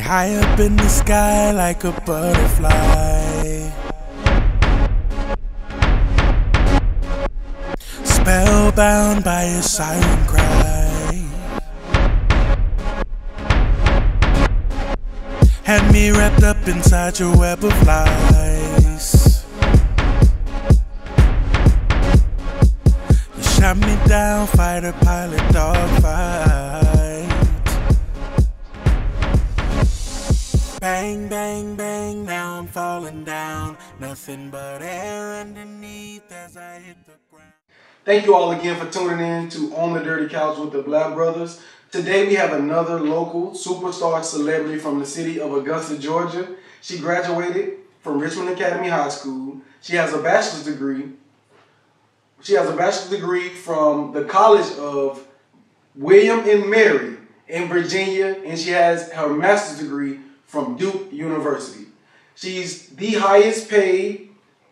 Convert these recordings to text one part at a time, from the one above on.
High up in the sky like a butterfly, spellbound by a silent cry. Had me wrapped up inside your web of lies. You shot me down, fighter pilot dogfight. Bang, bang, bang, now I'm falling down. Nothing but air underneath as I hit the ground. Thank you all again for tuning in to On the Dirty Couch with the Black Brothers. Today we have another local superstar celebrity from the city of Augusta, Georgia. She graduated from Richmond Academy High School. She has a bachelor's degree. She has a bachelor's degree from the College of William and Mary in Virginia, and she has her master's degree from Duke University. She's the highest paid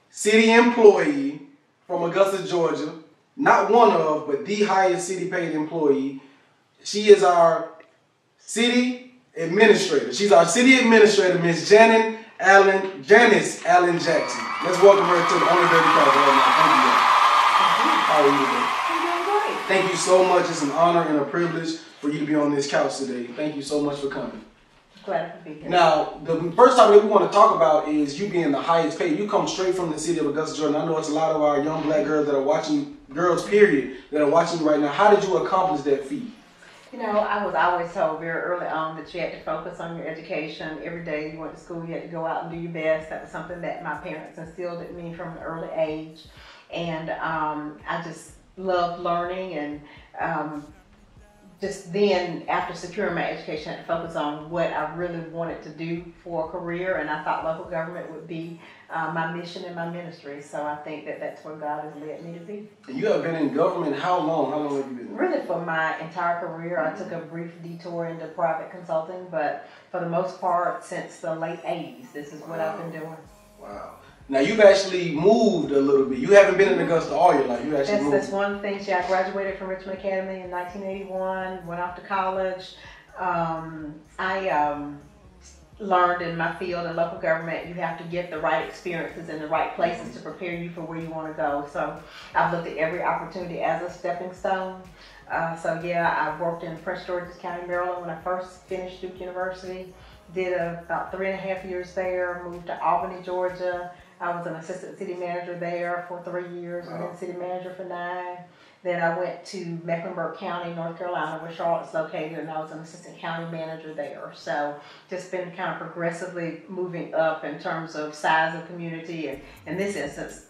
city employee from Augusta, Georgia. Not one of, but the highest city paid employee. She is our city administrator. She's our city administrator, Miss Janice Allen Jackson. Let's welcome her to the On the Dirty Couch right now. Thank you. How are you today? I'm doing great. Thank you so much. It's an honor and a privilege for you to be on this couch today. Thank you so much for coming. Glad to be here. Now, the first topic that we want to talk about is you being the highest paid. You come straight from the city of Augusta, Georgia. I know it's a lot of our young black girls that are watching, girls period, that are watching you right now. How did you accomplish that feat? You know, I was always told very early on that you had to focus on your education. Every day you went to school, you had to go out and do your best. That was something that my parents instilled in me from an early age. And I just loved learning, and just then, after securing my education, I had to focus on what I really wanted to do for a career, and I thought local government would be my mission and my ministry. So I think that that's where God has led me to be. And you have been in government how long? How long have you been in? Really, for my entire career, I took a brief detour into private consulting, but for the most part, since the late 80s, this is what I've been doing. Wow. Now, you've actually moved a little bit. You haven't been in Augusta all your life. You actually moved. That's one of the things. Yeah, I graduated from Richmond Academy in 1981, went off to college. I learned in my field in local government, you have to get the right experiences in the right places to prepare you for where you want to go. So I've looked at every opportunity as a stepping stone. So yeah, I worked in Prince George's County, Maryland when I first finished Duke University. Did about 3.5 years there, moved to Albany, Georgia. I was an assistant city manager there for 3 years, and then city manager for 9. Then I went to Mecklenburg County, North Carolina, where Charlotte's located, and I was an assistant county manager there. So just been kind of progressively moving up in terms of size of community, and in this instance,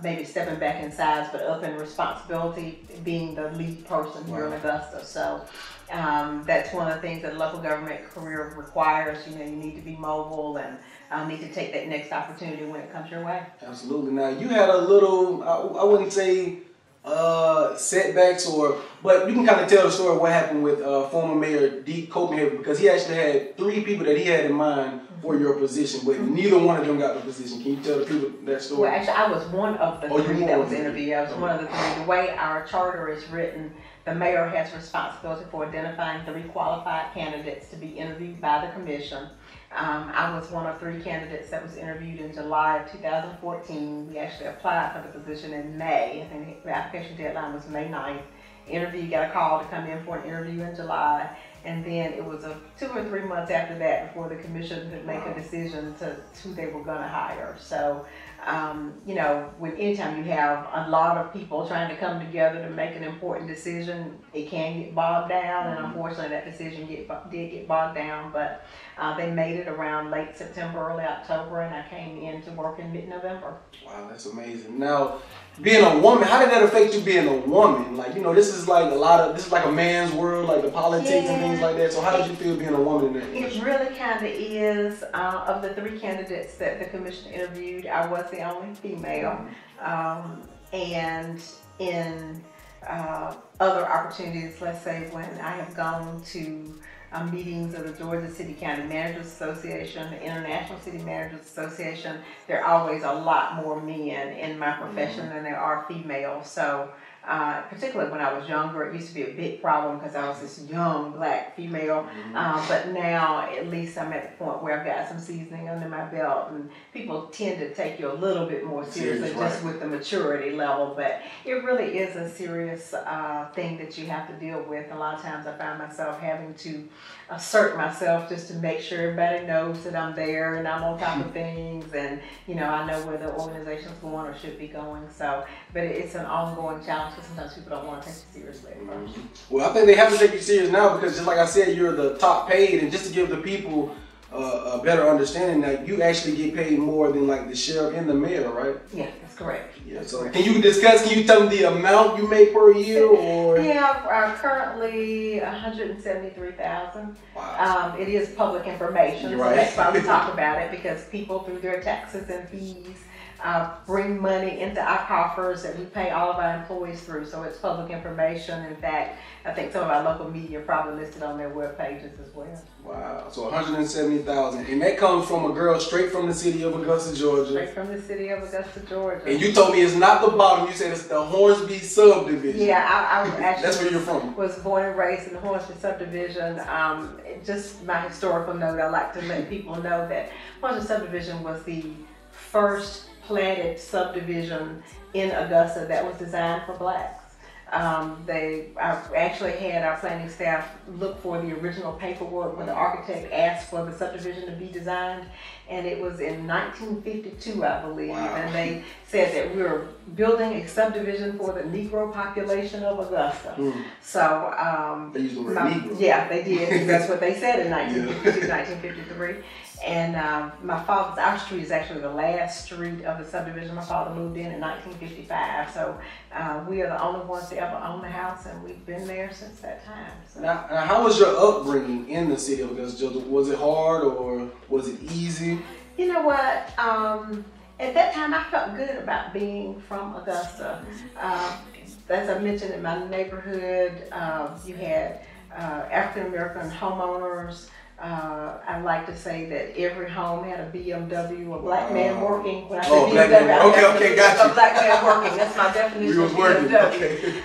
maybe stepping back in size, but up in responsibility, being the lead person here in Augusta. So that's one of the things that a local government career requires. You know, you need to be mobile and need to take that next opportunity when it comes your way. Absolutely. Now, you had a little, I wouldn't say setbacks, but you can kind of tell the story of what happened with former Mayor Deke Copenhagen, because he actually had 3 people that he had in mind for your position, but neither one of them got the position. Can you tell the people that story? Well, actually, I was one of the 3 that was interviewed. I was one of the 3. The way our charter is written, the mayor has responsibility for identifying 3 qualified candidates to be interviewed by the commission. I was one of 3 candidates that was interviewed in July of 2014. We actually applied for the position in May. I think the application deadline was May 9th. Got a call to come in for an interview in July. And then it was 2 or 3 months after that before the commission could make a decision to who they were going to hire. So, you know, anytime you have a lot of people trying to come together to make an important decision, it can get bogged down. And unfortunately, that decision did get bogged down. But they made it around late September, early October, and I came in to work in mid-November. Wow, that's amazing. Now, being a woman, how did that affect you being a woman? Like, you know, this is like a man's world, like the politics and things like that. So how did you feel being a woman in that? It really kind of is. Of the 3 candidates that the commission interviewed, I was the only female. And in other opportunities, let's say when I have gone to meetings of the Georgia City County Managers Association, the International City Managers Association, there are always a lot more men in my profession than there are females. So Particularly when I was younger, it used to be a big problem because I was this young black female. But now, at least I'm at the point where I've got some seasoning under my belt, and people tend to take you a little bit more seriously just with the maturity level. But it really is a serious thing that you have to deal with. A lot of times I find myself having to assert myself just to make sure everybody knows that I'm there and I'm on top of things, and I know where the organization's going or should be going. So, but it's an ongoing challenge because sometimes people don't want to take you seriously at first. Well, I think they have to take you serious now because, just like I said, you're the top paid, and just to give the people a better understanding that you actually get paid more than like the sheriff and the mayor, right? Yeah, that's correct. Yeah. So can you tell them the amount you make per year, or? Yeah, currently $173,000. Wow. It is public information, so that's why we talk about it, because people through their taxes and fees bring money into our coffers that we pay all of our employees through. So it's public information. In fact, I think some of our local media probably listed on their web pages as well. Wow. So $170,000, and that comes from a girl straight from the city of Augusta, Georgia. Straight from the city of Augusta, Georgia. And you told me it's not the bottom. You said it's the Hornsby subdivision. Yeah, I actually that's where you're from. Was born and raised in the Hornsby subdivision. Just my historical note, I like to let people know that Hornsby subdivision was the first platted subdivision in Augusta that was designed for blacks. I actually had our planning staff look for the original paperwork when the architect asked for the subdivision to be designed, and it was in 1952, I believe. Wow. And they said that we were building a subdivision for the Negro population of Augusta. So they used the word Negro. Yeah, they did. That's what they said in 1952, 1953. And our street is actually the last street of the subdivision. My father moved in 1955, so we are the only ones to ever own the house, and we've been there since that time. So. Now, how was your upbringing in the city of Augusta, Georgia? Was it hard or was it easy? You know what? At that time, I felt good about being from Augusta. As I mentioned, in my neighborhood, you had African American homeowners. I like to say that every home had a BMW, a black man working. When I say BMW, okay, got you. A black man working. That's my definition of BMW. Okay.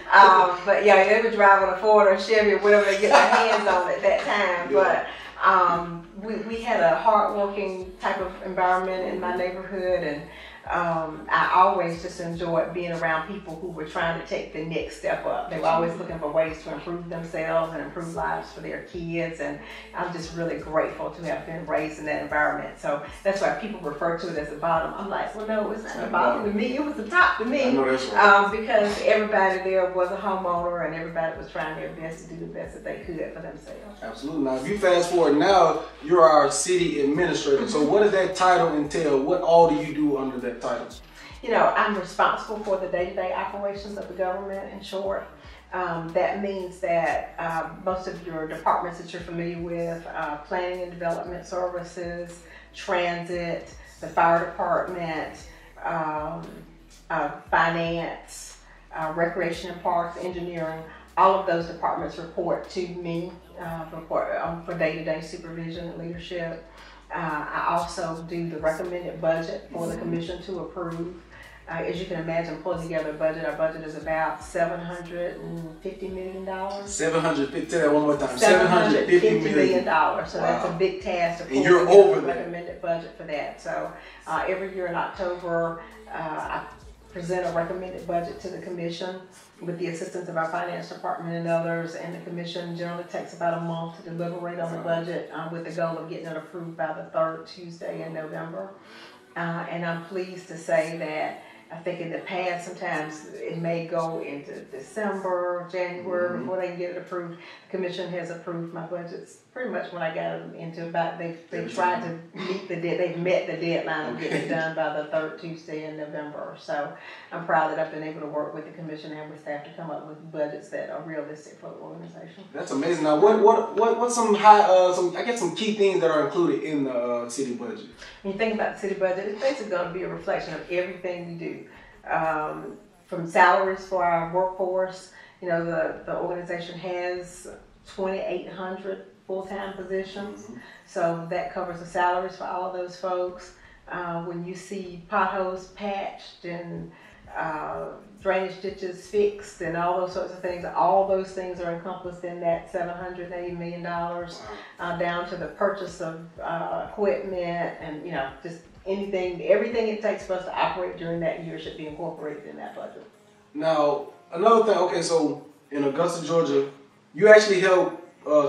But yeah, they would drive on a Ford or Chevy or whatever they get their hands on at that time. Yeah. But we had a hard-working type of environment in my neighborhood, and I always just enjoyed being around people who were trying to take the next step up. They were always looking for ways to improve themselves and improve lives for their kids, and I'm just really grateful to have been raised in that environment. So that's why people refer to it as the bottom. I'm like, well, no, it's not the bottom to me. It was the top to me. I know that's right. Because everybody there was a homeowner, and everybody was trying their best to do the best that they could for themselves. Absolutely. Now, if you fast forward now, you're our city administrator. So what does that title entail? What all do you do under that title? You know, I'm responsible for the day-to-day operations of the government, in short. That means that most of your departments that you're familiar with, planning and development services, transit, the fire department, finance, recreation and parks, engineering, all of those departments report to me for day-to-day supervision and leadership. I also do the recommended budget for the commission to approve. As you can imagine, pulling together a budget, our budget is about $750 million. 750, say that one more time. $750 million. So wow. That's a big task to pull and you're together over a recommended budget for that. So every year in October, I present a recommended budget to the commission with the assistance of our finance department and others, and the commission generally takes about a month to deliberate on the budget with the goal of getting it approved by the third Tuesday in November. And I'm pleased to say that I think in the past, sometimes it may go into December, January before they can get it approved. The commission has approved my budgets pretty much when I got them into about, they tried to meet they've met the deadline of getting it done by the third Tuesday in November. So I'm proud that I've been able to work with the commission and with staff to come up with budgets that are realistic for the organization. That's amazing. Now, what's some key things that are included in the city budget? When you think about the city budget, it's basically going to be a reflection of everything we do. From salaries for our workforce, you know, the organization has 2,800 full-time positions, so that covers the salaries for all of those folks. When you see potholes patched and drainage ditches fixed and all those sorts of things. All those things are encompassed in that $780 million, down to the purchase of equipment and, you know, just everything it takes for us to operate during that year should be incorporated in that budget. Now, another thing, okay, so in Augusta, Georgia, you actually help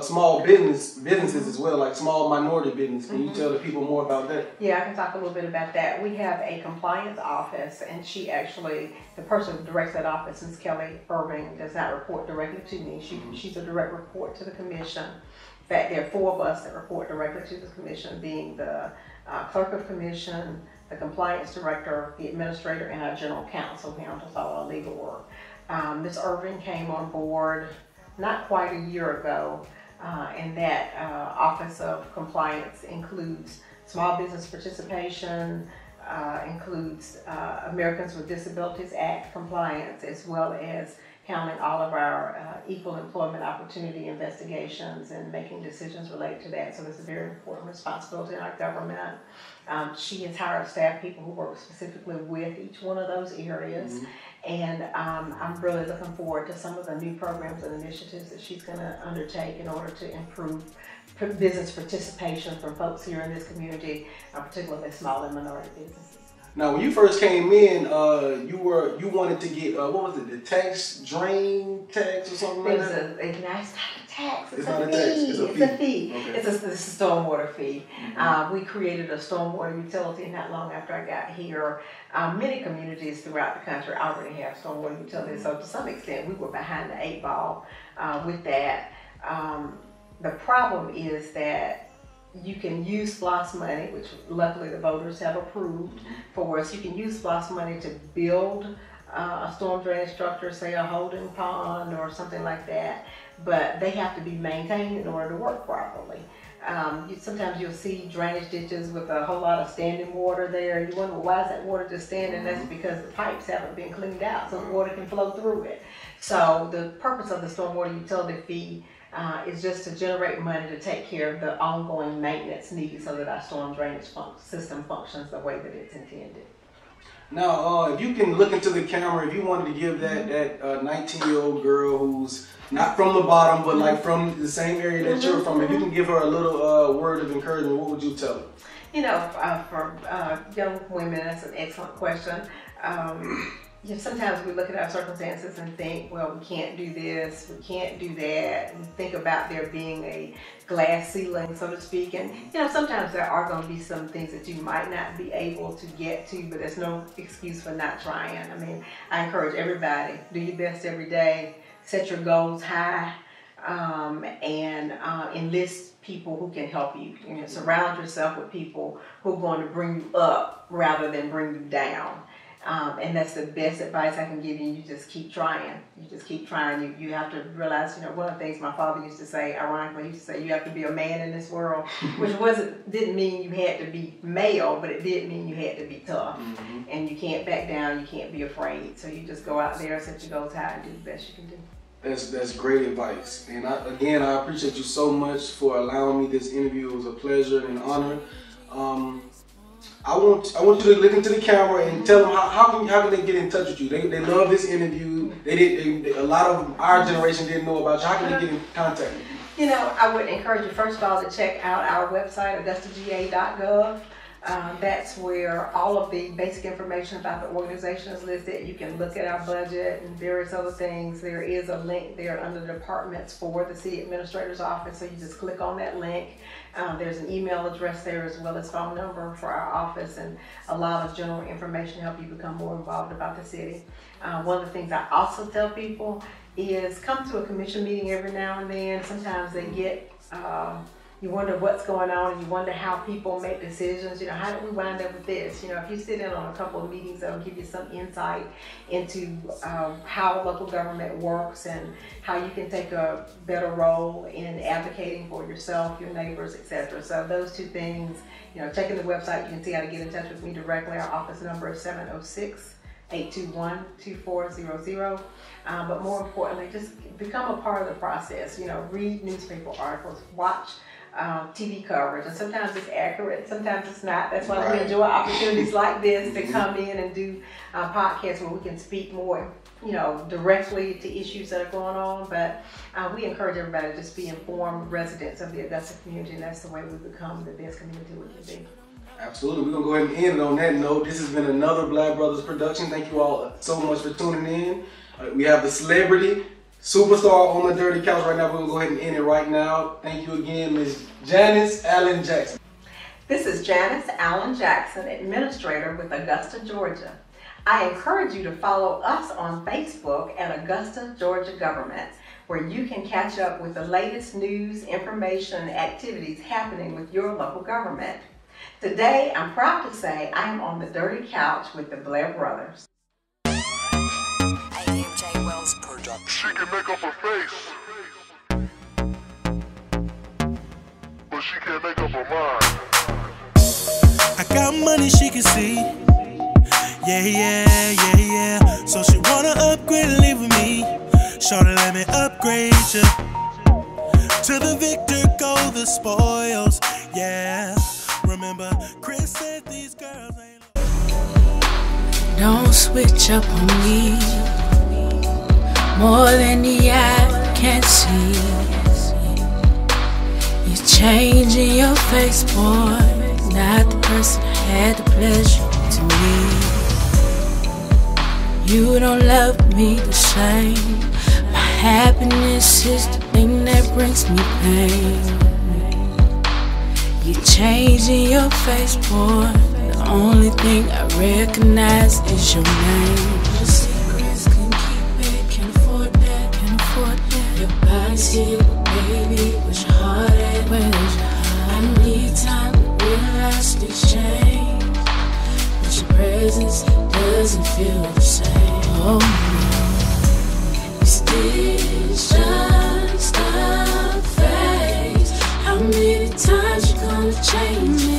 small businesses as well, like small minority business. Can you tell the people more about that? Yeah, I can talk a little bit about that. We have a compliance office, and the person who directs that office, Ms. Kelly Irving, does not report directly to me. She's a direct report to the commission. In fact, there are 4 of us that report directly to the commission, being the clerk of commission, the compliance director, the administrator, and our general counsel who handles all our legal work. Ms. Irving came on board not quite a year ago, and that Office of Compliance includes small business participation, includes Americans with Disabilities Act compliance, as well as handling all of our equal employment opportunity investigations and making decisions related to that. So it's a very important responsibility in our government. She has hired staff people who work specifically with each one of those areas. And I'm really looking forward to some of the new programs and initiatives that she's going to undertake in order to improve business participation from folks here in this community, particularly small and minority businesses. Now, when you first came in, you wanted to get what was it, the tax drain tax or something like that? It's not a tax. It's not a a tax. fee. It's a fee. Okay. It's a stormwater fee. We created a stormwater utility not long after I got here. Many communities throughout the country already have stormwater utilities, so to some extent we were behind the 8 ball with that. The problem is that you can use SPLOST money, which luckily the voters have approved for us. You can use SPLOST money to build a storm drainage structure, say a holding pond or something like that, but they have to be maintained in order to work properly. Sometimes you'll see drainage ditches with a whole lot of standing water there. You wonder, well, why is that water just standing? That's because the pipes haven't been cleaned out so the water can flow through it. So the purpose of the stormwater utility fee is just to generate money to take care of the ongoing maintenance needed so that our storm drainage system functions the way that it's intended. Now, if you can look into the camera, if you wanted to give that 19-year-old girl who's not from the bottom, but like from the same area that you're from, if you can give her a little word of encouragement, what would you tell her? You know, for young women, that's an excellent question. Sometimes we look at our circumstances and think, well, we can't do this, we can't do that, and think about there being a glass ceiling, so to speak. And you know, sometimes there are going to be some things that you might not be able to get to, but there's no excuse for not trying. I mean, I encourage everybody, do your best every day, set your goals high, and enlist people who can help you. You know, surround yourself with people who are going to bring you up rather than bring you down. And that's the best advice I can give you. You just keep trying. You just keep trying. You have to realize, you know, one of the things my father used to say, ironically, he used to say, you have to be a man in this world, which didn't mean you had to be male, but it did mean you had to be tough. And you can't back down, you can't be afraid. So you just go out there, set your goals high, and do the best you can do. That's great advice. And I appreciate you so much for allowing me this interview. It was a pleasure and an honor. I want you to look into the camera and tell them how can they get in touch with you? They love this interview. A lot of our generation didn't know about you. How can they get in contact with you? You know, I would encourage you first of all to check out our website, AugustaGA.gov. That's where all of the basic information about the organization is listed. You can look at our budget and various other things. There is a link there under the departments for the city administrator's office, so you just click on that link. There's an email address there as well as phone number for our office and a lot of general information to help you become more involved about the city. One of the things I also tell people is come to a commission meeting every now and then. Sometimes they get you wonder what's going on, and you wonder how people make decisions. You know, how did we wind up with this? You know, if you sit in on a couple of meetings, that'll give you some insight into how local government works and how you can take a better role in advocating for yourself, your neighbors, etc. So those two things, you know, checking the website, you can see how to get in touch with me directly. Our office number is 706-821-2400. But more importantly, just become a part of the process. You know, read newspaper articles, watch TV coverage, and sometimes it's accurate, sometimes it's not. That's why we enjoy opportunities like this to come in and do podcasts where we can speak more, directly to issues that are going on. But we encourage everybody to just be informed residents of the Augusta community, and that's the way we become the best community we can be. Absolutely. We're going to go ahead and end it on that note. This has been another Black Brothers production. Thank you all so much for tuning in. We have the celebrity superstar on the Dirty Couch right now. We're going to go ahead and end it right now. Thank you again, Ms. Janice Allen Jackson. This is Janice Allen Jackson, Administrator with Augusta, Georgia. I encourage you to follow us on Facebook at Augusta, Georgia Government, where you can catch up with the latest news, information, and activities happening with your local government. Today, I'm proud to say I am on the Dirty Couch with the Blair Brothers. AMJ Wells Production. She can make up her face, but she can't make up her mind. I got money she can see. Yeah. So she wanna upgrade and live with me. Shorty, let me upgrade you. To the victor go the spoils. Yeah. Remember, Chris said these girls ain't. Don't switch up on me more than the eye can see. You're changing your face, boy. Not the person I had the pleasure to meet. You don't love me the same. My happiness is the thing that brings me pain. You're changing your face, boy. The only thing I recognize is your name. Your secrets can keep it, can afford that, can afford that. Your body's here, but baby, where's your heart at? Where's your heart? I need time to realize these change, but your presence doesn't feel the same. Oh no, it's this just a phase. How many times you gonna change me?